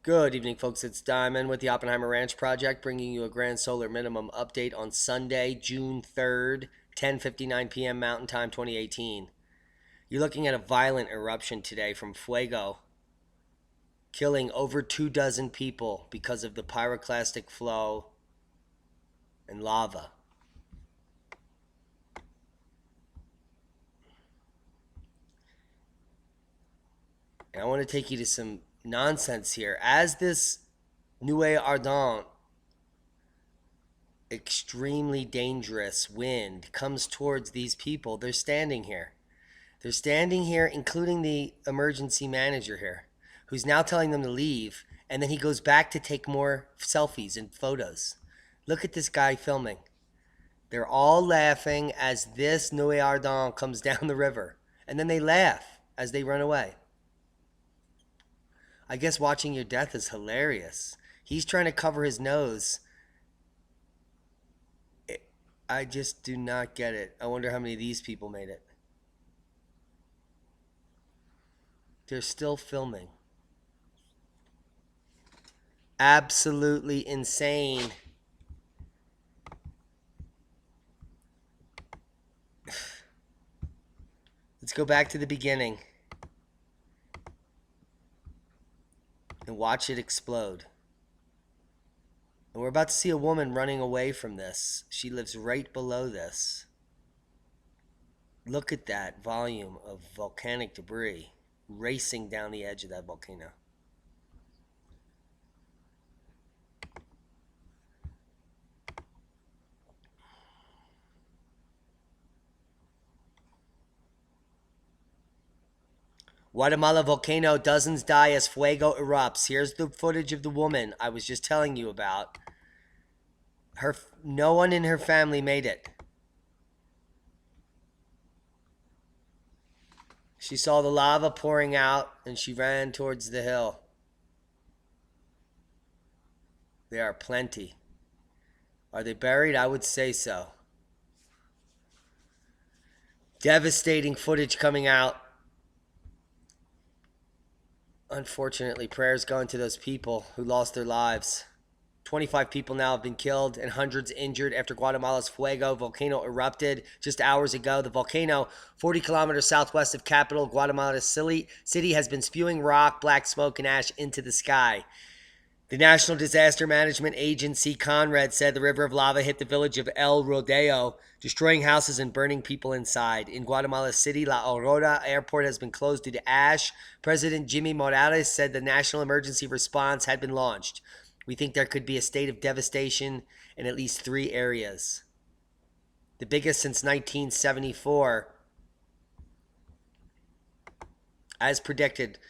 Good evening, folks. It's Diamond with the Oppenheimer Ranch Project, bringing you a grand solar minimum update on Sunday, June 3rd, 10:59 p.m. Mountain Time, 2018. You're looking at a violent eruption today from Fuego, killing over 24 people because of the pyroclastic flow and lava. And I want to take you to some nonsense here. As this Nuée Ardente, extremely dangerous wind comes towards these people, they're standing here. They're standing here, including the emergency manager here, who's now telling them to leave, and then he goes back to take more selfies and photos. Look at this guy filming. They're all laughing as this Nuée Ardente comes down the river, and then they laugh as they run away. I guess watching your death is hilarious. He's trying to cover his nose. I just do not get it. I wonder how many of these people made it. They're still filming. Absolutely insane. Let's go back to the beginning and watch it explode. And we're about to see a woman running away from this. She lives right below this. Look at that volume of volcanic debris racing down the edge of that volcano. Guatemala volcano, dozens die as fuego erupts. Here's the footage of the woman I was just telling you about. No one in her family made it. She saw the lava pouring out and she ran towards the hill. There are plenty. Are they buried? I would say so. Devastating footage coming out. Unfortunately, prayers going to those people who lost their lives. 25 people now have been killed and hundreds injured after Guatemala's Fuego volcano erupted just hours ago. The volcano, 40 kilometers southwest of capital Guatemala City, has been spewing rock, black smoke, and ash into the sky. The National Disaster Management Agency, CONRAD, said the river of lava hit the village of El Rodeo, destroying houses and burning people inside. In Guatemala City, La Aurora Airport has been closed due to ash. President Jimmy Morales said the national emergency response had been launched. We think there could be a state of devastation in at least 3 areas. The biggest since 1974. As predicted,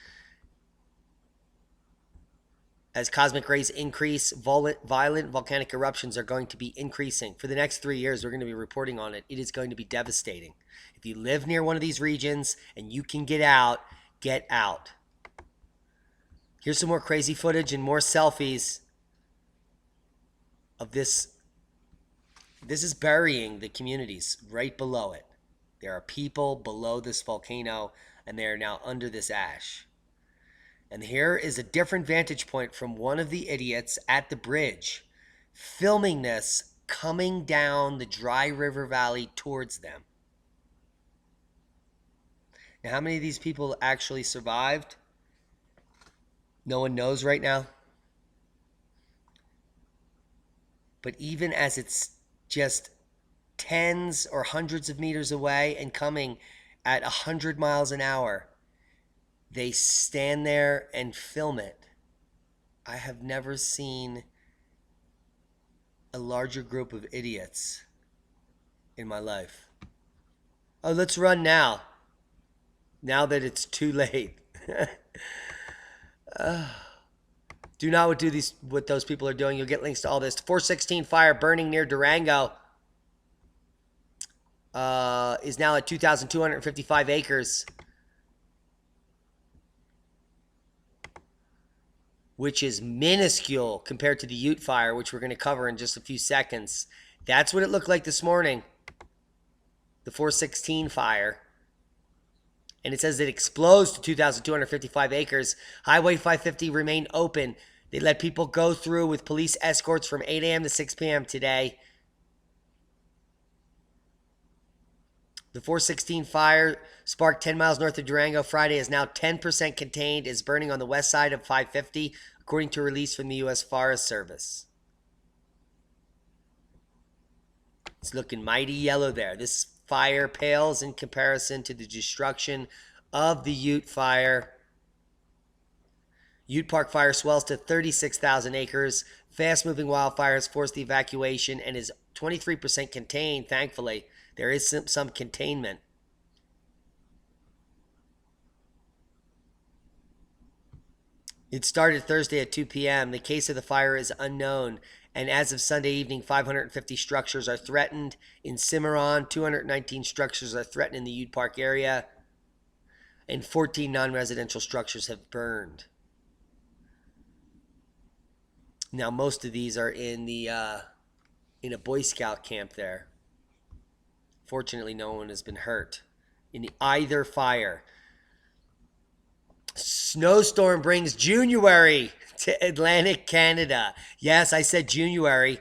as cosmic rays increase, violent volcanic eruptions are going to be increasing. For the next 3 years, we're going to be reporting on it. It is going to be devastating. If you live near one of these regions and you can get out, get out. Here's some more crazy footage and more selfies of this. This is burying the communities right below it. There are people below this volcano, and they are now under this ash. And here is a different vantage point from one of the idiots at the bridge, filming this coming down the dry river valley towards them. Now, how many of these people actually survived? No one knows right now. But even as it's just tens or hundreds of meters away and coming at 100 miles an hour, they stand there and film it. I have never seen a larger group of idiots in my life. Oh, let's run now. Now that it's too late. Do not do what those people are doing. You'll get links to all this. 416 fire burning near Durango is now at 2,255 acres, which is minuscule compared to the Ute fire, which we're going to cover in just a few seconds. That's what it looked like this morning. The 416 fire. And it says it explodes to 2,255 acres. Highway 550 remained open. They let people go through with police escorts from 8 a.m. to 6 p.m. today. The 416 fire sparked 10 miles north of Durango Friday is now 10% contained, is burning on the west side of 550, according to a release from the U.S. Forest Service. It's looking mighty yellow there. This fire pales in comparison to the destruction of the Ute Fire. Ute Park Fire swells to 36,000 acres. Fast-moving wildfires forced the evacuation and is 23% contained, thankfully. There is some containment. It started Thursday at 2 p.m. The case of the fire is unknown, and as of Sunday evening, 550 structures are threatened. In Cimarron, 219 structures are threatened in the Ute Park area, and 14 non-residential structures have burned. Now, most of these are in a Boy Scout camp there. Fortunately, no one has been hurt in either fire. Snowstorm brings January to Atlantic Canada. Yes, I said January.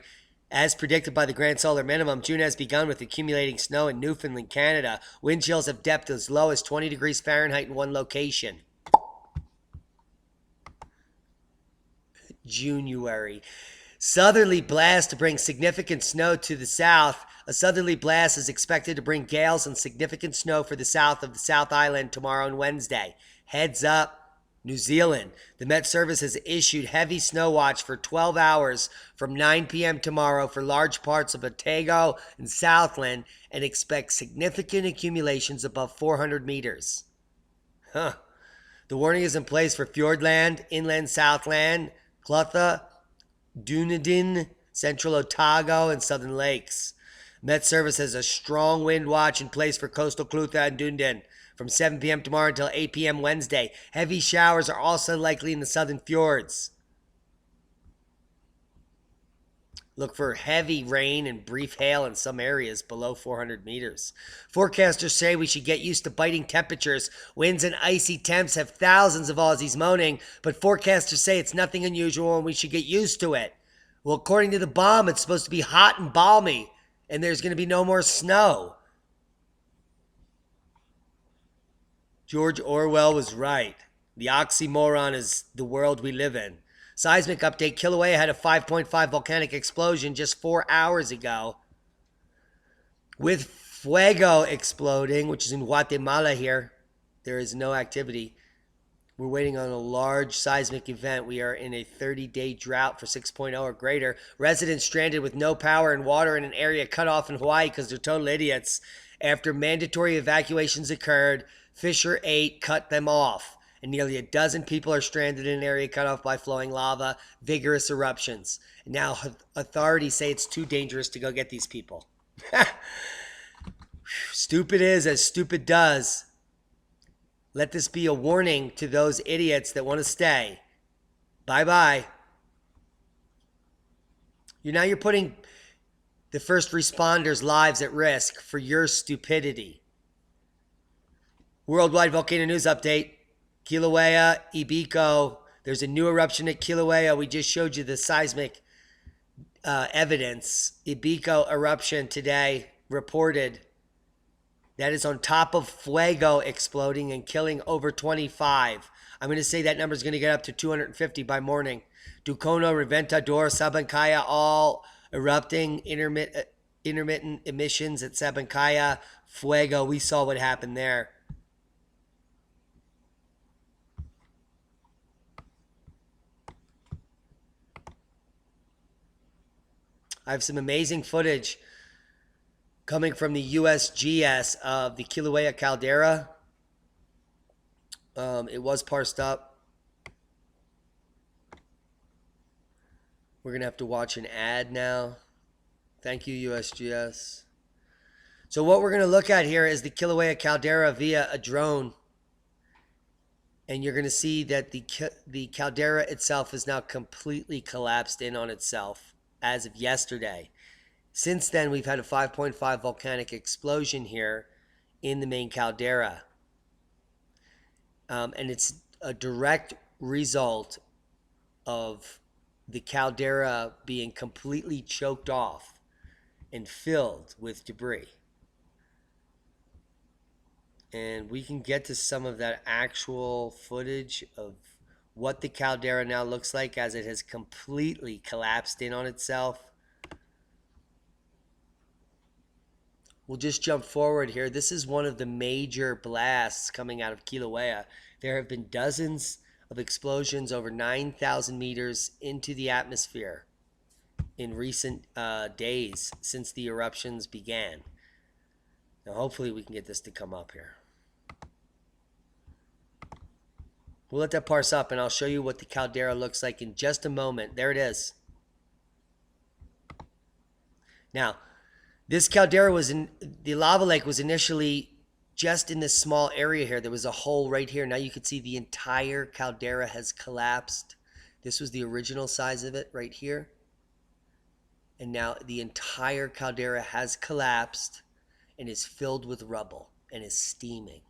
As predicted by the Grand Solar Minimum, June has begun with accumulating snow in Newfoundland, Canada. Wind chills have dipped as low as 20 degrees Fahrenheit in one location. January. Southerly blast to bring significant snow to the south. A southerly blast is expected to bring gales and significant snow for the south of the South Island tomorrow and Wednesday. Heads up, New Zealand. The Met Service has issued heavy snow watch for 12 hours from 9 p.m. tomorrow for large parts of Otago and Southland and expects significant accumulations above 400 meters. The warning is in place for Fiordland, Inland Southland, Clutha, Dunedin, Central Otago, and Southern Lakes. Met Service has a strong wind watch in place for coastal Clutha and Dunedin from 7 p.m. tomorrow until 8 p.m. Wednesday. Heavy showers are also likely in the southern fjords. Look for heavy rain and brief hail in some areas below 400 meters. Forecasters say we should get used to biting temperatures. Winds and icy temps have thousands of Aussies moaning, but forecasters say it's nothing unusual and we should get used to it. Well, according to the bomb, it's supposed to be hot and balmy, and there's going to be no more snow. George Orwell was right. The oxymoron is the world we live in. Seismic update, Kilauea had a 5.5 volcanic explosion just 4 hours ago. With Fuego exploding, which is in Guatemala here, there is no activity. We're waiting on a large seismic event. We are in a 30-day drought for 6.0 or greater. Residents stranded with no power and water in an area cut off in Hawaii because they're total idiots. After mandatory evacuations occurred, Fissure 8 cut them off. And nearly a dozen people are stranded in an area cut off by flowing lava, vigorous eruptions. Now authorities say it's too dangerous to go get these people. Stupid is as stupid does. Let this be a warning to those idiots that want to stay. Bye-bye. You're putting the first responders' lives at risk for your stupidity. Worldwide volcano news update. Kilauea, Ibico. There's a new eruption at Kilauea. We just showed you the seismic evidence. Ibico eruption today reported. That is on top of Fuego exploding and killing over 25. I'm going to say that number is going to get up to 250 by morning. Ducono, Reventador, Sabancaya, all erupting. Intermittent emissions at Sabancaya. Fuego, we saw what happened there. I have some amazing footage coming from the USGS of the Kilauea caldera. It was parsed up. We're going to have to watch an ad now. Thank you, USGS. So what we're going to look at here is the Kilauea caldera via a drone. And you're going to see that the caldera itself is now completely collapsed in on itself as of yesterday. Since then, we've had a 5.5 volcanic explosion here in the main caldera. And it's a direct result of the caldera being completely choked off and filled with debris. And we can get to some of that actual footage of what the caldera now looks like as it has completely collapsed in on itself. We'll just jump forward here. This is one of the major blasts coming out of Kilauea. There have been dozens of explosions over 9,000 meters into the atmosphere in recent days since the eruptions began. Now, hopefully we can get this to come up here. We'll let that parse up, and I'll show you what the caldera looks like in just a moment. There it is. Now, this caldera was in the lava lake was initially just in this small area here. There was a hole right here. Now you can see the entire caldera has collapsed. This was the original size of it right here. And now the entire caldera has collapsed and is filled with rubble and is steaming.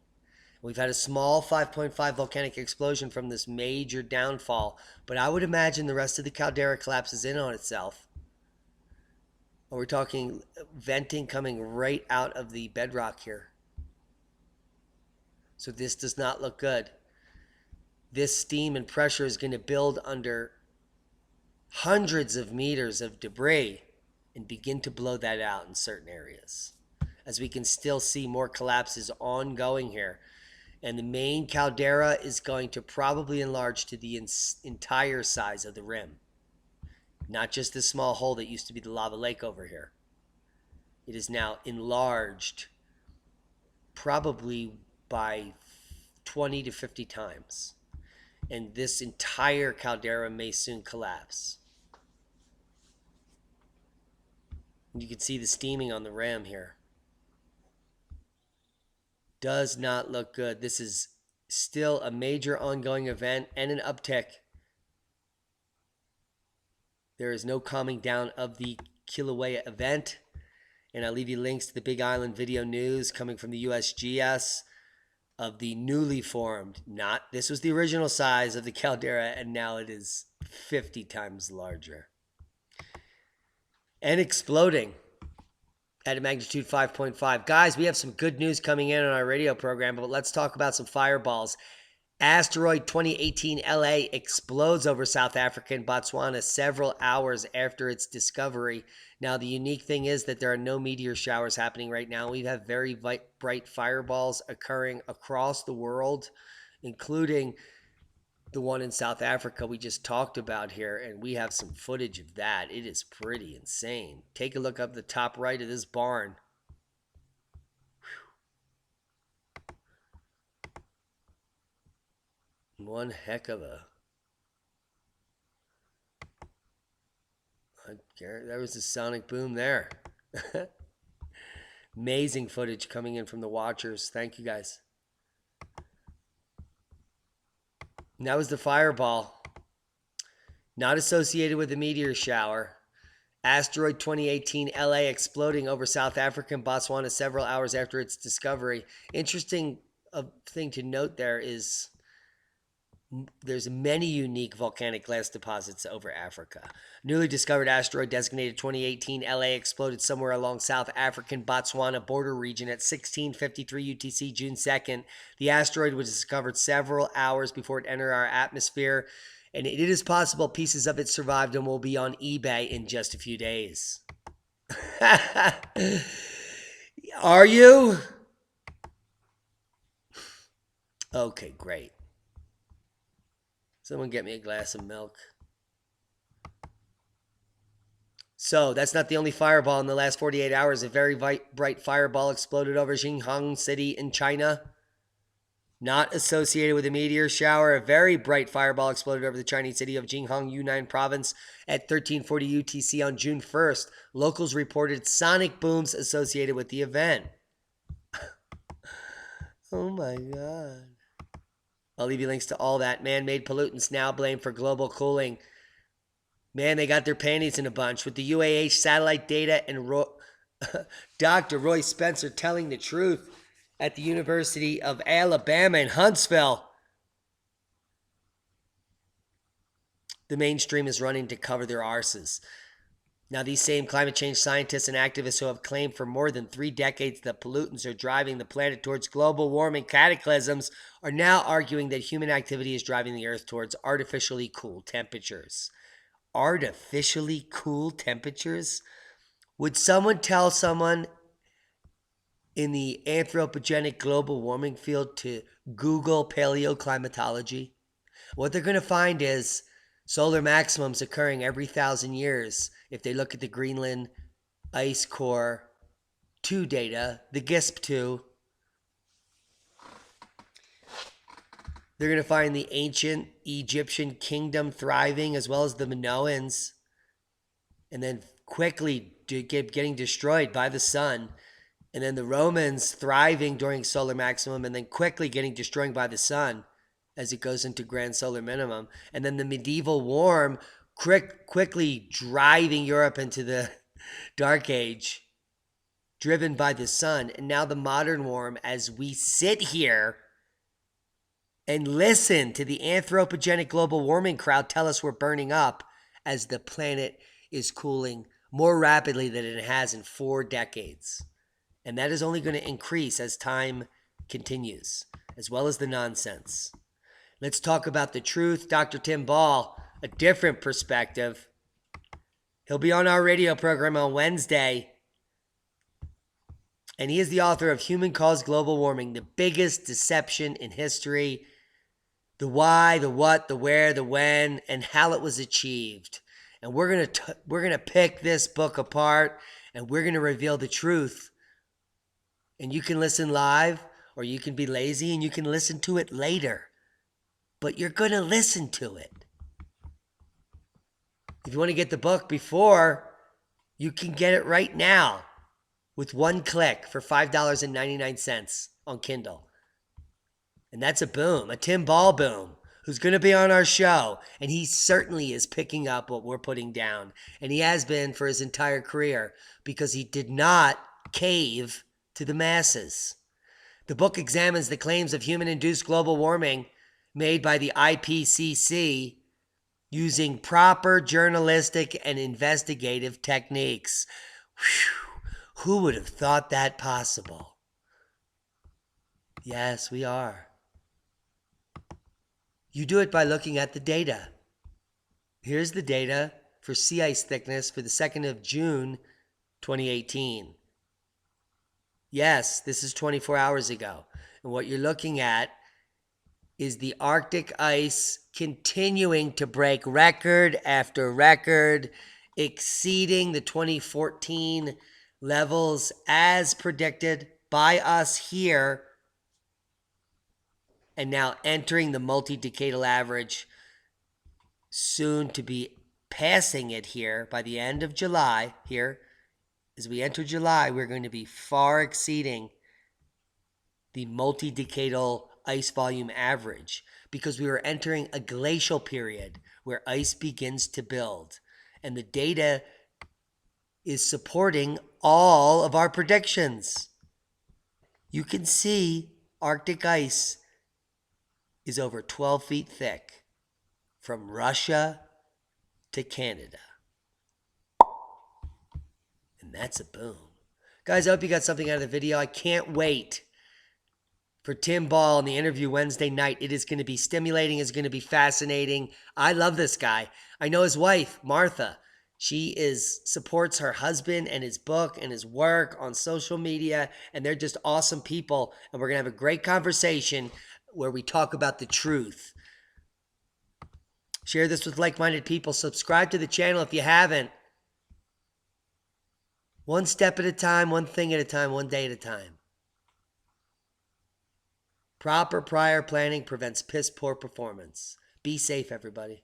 We've had a small 5.5 volcanic explosion from this major downfall, but I would imagine the rest of the caldera collapses in on itself. We're talking venting coming right out of the bedrock here. So this does not look good. This steam and pressure is going to build under hundreds of meters of debris and begin to blow that out in certain areas. As we can still see more collapses ongoing here. And the main caldera is going to probably enlarge to the entire size of the rim. Not just this small hole that used to be the lava lake over here. It is now enlarged probably by 20 to 50 times. And this entire caldera may soon collapse. You can see the steaming on the rim here. Does not look good. This is still a major ongoing event and an uptick. There is no calming down of the Kilauea event. And I'll leave you links to the Big Island video news coming from the USGS of the newly formed, this was the original size of the caldera, and now it is 50 times larger. And exploding at a magnitude 5.5. Guys, we have some good news coming in on our radio program, but let's talk about some fireballs. Asteroid 2018 LA explodes over South Africa and Botswana several hours after its discovery. Now, the unique thing is that there are no meteor showers happening right now. We have very bright fireballs occurring across the world, including the one in South Africa we just talked about here, and we have some footage of that. It is pretty insane. Take a look up the top right of this barn. One heck of a... There was a sonic boom there. Amazing footage coming in from the watchers. Thank you, guys. And that was the fireball. Not associated with a meteor shower. Asteroid 2018 LA exploding over South Africa and Botswana several hours after its discovery. Interesting thing to note there is there's many unique volcanic glass deposits over Africa. Newly discovered asteroid designated 2018 LA exploded somewhere along South African Botswana border region at 16:53 UTC June 2nd. The asteroid was discovered several hours before it entered our atmosphere, and it is possible pieces of it survived and will be on eBay in just a few days. Are you? Okay, great. Someone get me a glass of milk. So that's not the only fireball in the last 48 hours. A very bright fireball exploded over Xinjiang City in China. Not associated with a meteor shower. A very bright fireball exploded over the Chinese city of Xinjiang, Yunnan province at 1340 UTC on June 1st. Locals reported sonic booms associated with the event. Oh my God. I'll leave you links to all that. Man-made pollutants now blamed for global cooling. Man, they got their panties in a bunch with the UAH satellite data and Dr. Roy Spencer telling the truth at the University of Alabama in Huntsville. the mainstream is running to cover their arses. Now, these same climate change scientists and activists who have claimed for more than 3 decades that pollutants are driving the planet towards global warming cataclysms are now arguing that human activity is driving the Earth towards artificially cool temperatures. Artificially cool temperatures? Would someone tell someone in the anthropogenic global warming field to Google paleoclimatology? What they're going to find is solar maximums occurring every 1,000 years if they look at the Greenland Ice Core 2 data, the GSP 2. They're going to find the ancient Egyptian kingdom thriving as well as the Minoans, and then quickly getting destroyed by the sun. And then the Romans thriving during solar maximum and then quickly getting destroyed by the sun as it goes into grand solar minimum. And then the medieval warm quickly driving Europe into the dark age, driven by the sun. And now the modern warm, as we sit here and listen to the anthropogenic global warming crowd tell us we're burning up as the planet is cooling more rapidly than it has in 4 decades. And that is only going to increase as time continues, as well as the nonsense. Let's talk about the truth. Dr. Tim Ball, a different perspective. He'll be on our radio program on Wednesday. And he is the author of Human-Caused Global Warming, the biggest deception in history. The why, the what, the where, the when, and how it was achieved. And we're gonna pick this book apart, and we're gonna reveal the truth. And you can listen live, or you can be lazy and you can listen to it later. But you're gonna listen to it. If you want to get the book before, you can get it right now with 1 click for $5.99 on Kindle. And that's a boom, a Tim Ball boom, who's going to be on our show. And he certainly is picking up what we're putting down. And he has been for his entire career because he did not cave to the masses. The book examines the claims of human-induced global warming made by the IPCC using proper journalistic and investigative techniques. Whew. Who would have thought that possible? Yes, we are. You do it by looking at the data. Here's the data for sea ice thickness for the 2nd of June, 2018. Yes, this is 24 hours ago. And what you're looking at is the Arctic ice continuing to break record after record, exceeding the 2014 levels as predicted by us here, and now entering the multi-decadal average, soon to be passing it here by the end of July. Here, as we enter July, we're going to be far exceeding the multi-decadal ice volume average because we are entering a glacial period where ice begins to build. And the data is supporting all of our predictions. You can see Arctic ice is over 12 feet thick from Russia to Canada. And that's a boom. Guys, I hope you got something out of the video. I can't wait for Tim Ball in the interview Wednesday night. It is going to be stimulating. It's going to be fascinating. I love this guy. I know his wife, Martha. She supports her husband and his book and his work on social media, and they're just awesome people. And we're going to have a great conversation where we talk about the truth. Share this with like-minded people. Subscribe to the channel if you haven't. One step at a time, one thing at a time, one day at a time. Proper prior planning prevents piss poor performance. Be safe, everybody.